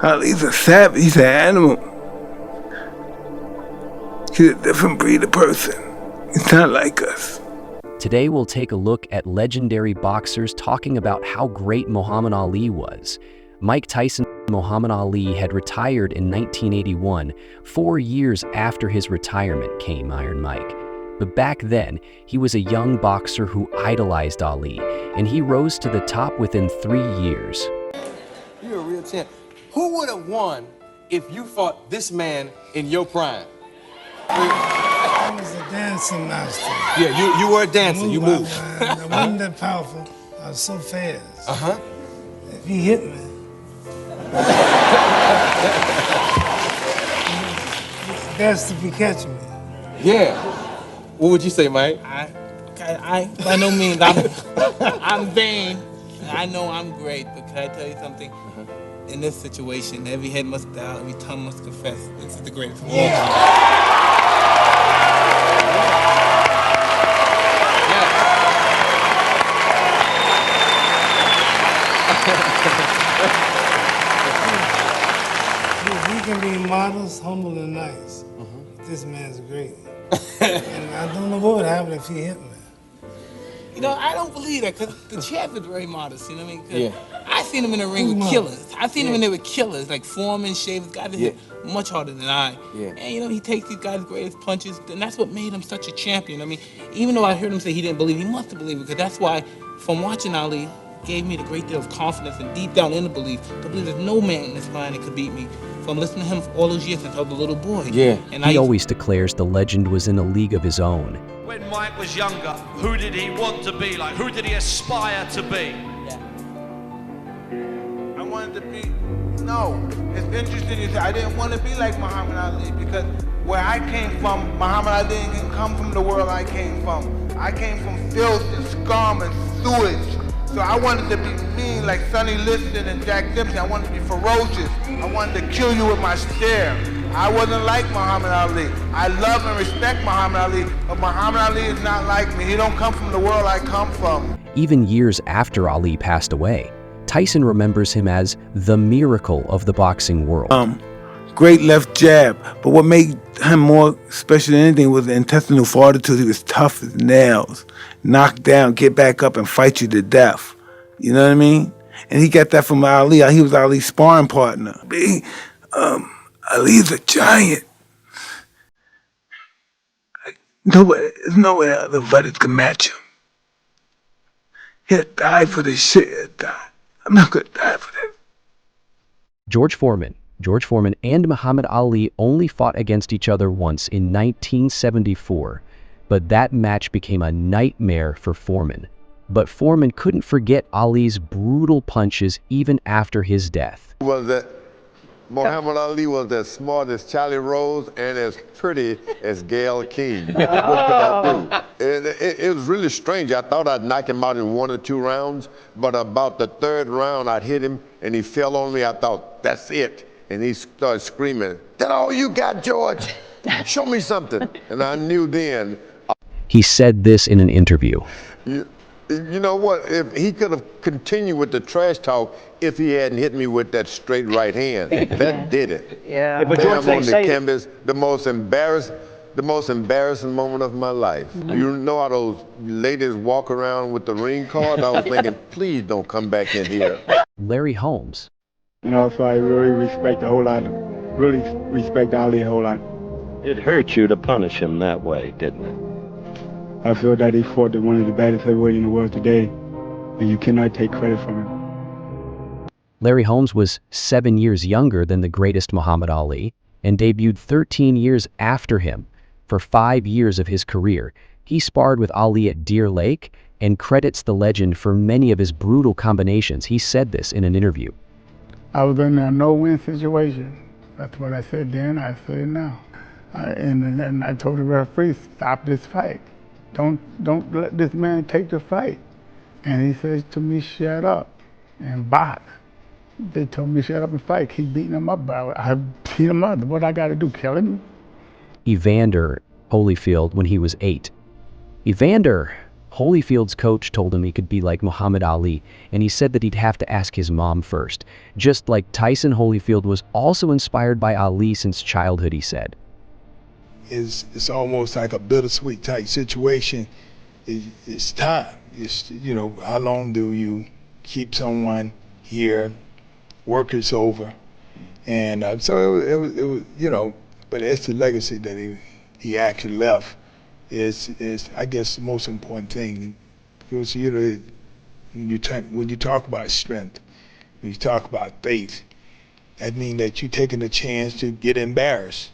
Ali's a savage. He's an animal. He's a different breed of person. He's not like us. Today we'll take a look at legendary boxers talking about how great Muhammad Ali was. Mike Tyson. Muhammad Ali had retired in 1981, 4 years after his retirement came Iron Mike. But back then, he was a young boxer who idolized Ali, and he rose to the top within 3 years. You're a real champ. Who would have won if you fought this man in your prime? I was a dancing master. Yeah, you were a dancer. You moved. I wasn't that powerful. I was so fast. Uh-huh. If he hit me, best if he catch me. Yeah. What would you say, Mike? I by no means, I'm vain. I know I'm great, but can I tell you something? In this situation, every head must bow, every tongue must confess. This is the greatest of all time. We can be modest, humble, and nice. This man's great. And I don't know what would happen if he hit me. You know, I don't believe that, because the champ is very modest, you know what I mean? 'Cause Yeah. I seen him in the ring with killers. I've seen him in there with killers, like Foreman, Shavers, guys that hit much harder than I. Yeah. And, you know, he takes these guys' greatest punches, and that's what made him such a champion. I mean, even though I heard him say he didn't believe, he must have believed it, because that's why, from watching Ali, gave me the great deal of confidence and deep down in the belief, to believe there's no man in this planet could beat me. From listening to him for all those years since I was a little boy. Yeah. And He always declares the legend was in a league of his own. When Mike was younger, who did he want to be like? Who did he aspire to be? I wanted to be, no, it's interesting you say I didn't want to be like Muhammad Ali, because where I came from, Muhammad Ali didn't come from the world I came from. I came from filth and scum and sewage. So I wanted to be mean like Sonny Liston and Jack Dempsey. I wanted to be ferocious. I wanted to kill you with my stare. I wasn't like Muhammad Ali. I love and respect Muhammad Ali, but Muhammad Ali is not like me. He don't come from the world I come from. Even years after Ali passed away, Tyson remembers him as the miracle of the boxing world. Great left jab, but what made him more special than anything was the intestinal fortitude. He was tough as nails. Knock down, get back up, and fight you to death. You know what I mean? And he got that from Ali. He was Ali's sparring partner. Ali's a giant. There's nowhere other fighters can match him. He'll die for this shit. He'll die. I'm not gonna die for this. George Foreman and Muhammad Ali only fought against each other once in 1974, but that match became a nightmare for Foreman. But Foreman couldn't forget Ali's brutal punches even after his death. Muhammad Ali was as smart as Charlie Rose and as pretty as Gail King. What could I do? It was really strange. I thought I'd knock him out in 1 or 2 rounds, but about the 3rd round, I'd hit him and he fell on me. I thought, that's it. And he started screaming, "That all you got, George? Show me something." And I knew then. He said this in an interview. You know what? If he could have continued with the trash talk if he hadn't hit me with that straight right hand. That did it. Yeah. But George, on the canvas, the most embarrassing moment of my life. You know how those ladies walk around with the ring card? I was thinking, please don't come back in here. Larry Holmes. You know, so I really respect Ali a whole lot. It hurt you to punish him that way, didn't it? I feel that he fought one of the baddest heavyweights in the world today, and you cannot take credit from him. Larry Holmes was 7 years younger than the greatest Muhammad Ali and debuted 13 years after him. For 5 years of his career, he sparred with Ali at Deer Lake and credits the legend for many of his brutal combinations. He said this in an interview. I was in a no-win situation. That's what I said then, I say it now. And then I told the referee, stop this fight. Don't let this man take the fight. And he says to me, shut up and box. They told me shut up and fight. Keep beating him up. I beat him up. What I got to do, kill him? Evander Holyfield when he was 8. Evander Holyfield's coach told him he could be like Muhammad Ali, and he said that he'd have to ask his mom first. Just like Tyson, Holyfield was also inspired by Ali since childhood, he said. It's almost like a bittersweet type situation. It's time. It's, you know, how long do you keep someone here? Work is over, and so it was, you know. But it's the legacy that he actually left. Is I guess the most important thing, because you know, when you talk about strength, when you talk about faith, that means that you're taking a chance to get embarrassed.